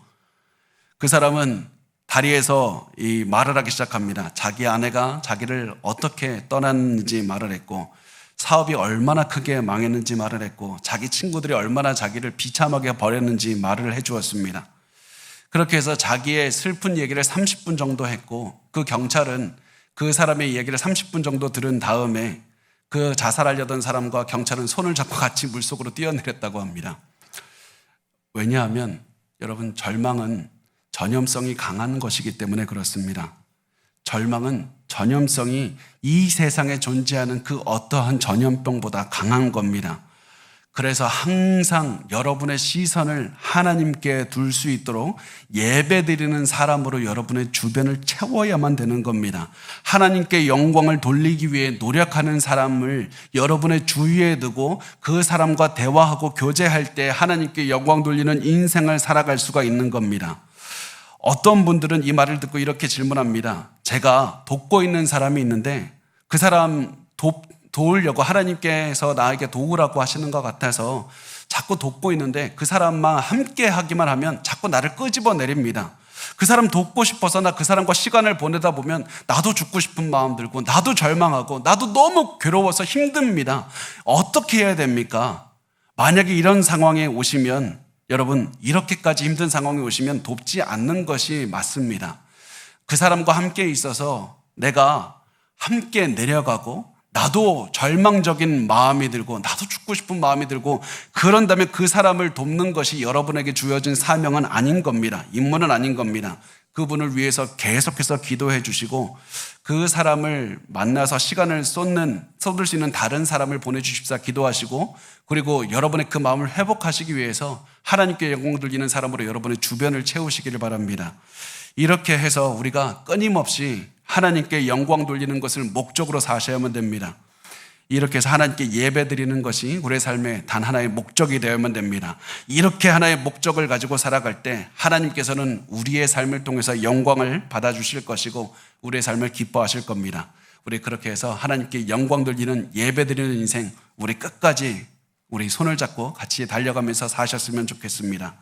그 사람은 다리에서 이 말을 하기 시작합니다. 자기 아내가 자기를 어떻게 떠났는지 말을 했고 사업이 얼마나 크게 망했는지 말을 했고 자기 친구들이 얼마나 자기를 비참하게 버렸는지 말을 해 주었습니다. 그렇게 해서 자기의 슬픈 얘기를 30분 정도 했고 그 경찰은 그 사람의 얘기를 30분 정도 들은 다음에 그 자살하려던 사람과 경찰은 손을 잡고 같이 물속으로 뛰어내렸다고 합니다. 왜냐하면 여러분, 절망은 전염성이 강한 것이기 때문에 그렇습니다. 절망은 전염성이 이 세상에 존재하는 그 어떠한 전염병보다 강한 겁니다. 그래서 항상 여러분의 시선을 하나님께 둘 수 있도록 예배드리는 사람으로 여러분의 주변을 채워야만 되는 겁니다. 하나님께 영광을 돌리기 위해 노력하는 사람을 여러분의 주위에 두고 그 사람과 대화하고 교제할 때 하나님께 영광 돌리는 인생을 살아갈 수가 있는 겁니다. 어떤 분들은 이 말을 듣고 이렇게 질문합니다. 제가 돕고 있는 사람이 있는데 그 사람 도우려고 하나님께서 나에게 도우라고 하시는 것 같아서 자꾸 돕고 있는데 그 사람만 함께 하기만 하면 자꾸 나를 끄집어 내립니다. 그 사람 돕고 싶어서 나 그 사람과 시간을 보내다 보면 나도 죽고 싶은 마음 들고 나도 절망하고 나도 너무 괴로워서 힘듭니다. 어떻게 해야 됩니까? 만약에 이런 상황에 오시면 여러분, 이렇게까지 힘든 상황에 오시면 돕지 않는 것이 맞습니다. 그 사람과 함께 있어서 내가 함께 내려가고 나도 절망적인 마음이 들고 나도 죽고 싶은 마음이 들고 그런다면 그 사람을 돕는 것이 여러분에게 주어진 사명은 아닌 겁니다. 임무는 아닌 겁니다. 그분을 위해서 계속해서 기도해 주시고 그 사람을 만나서 시간을 쏟을 수 있는 다른 사람을 보내주십사 기도하시고 그리고 여러분의 그 마음을 회복하시기 위해서 하나님께 영광 돌리는 사람으로 여러분의 주변을 채우시기를 바랍니다. 이렇게 해서 우리가 끊임없이 하나님께 영광 돌리는 것을 목적으로 사셔야만 됩니다. 이렇게 해서 하나님께 예배 드리는 것이 우리의 삶의 단 하나의 목적이 되어야만 됩니다. 이렇게 하나의 목적을 가지고 살아갈 때 하나님께서는 우리의 삶을 통해서 영광을 받아주실 것이고 우리의 삶을 기뻐하실 겁니다. 우리 그렇게 해서 하나님께 영광 돌리는 예배 드리는 인생 우리 끝까지 우리 손을 잡고 같이 달려가면서 사셨으면 좋겠습니다.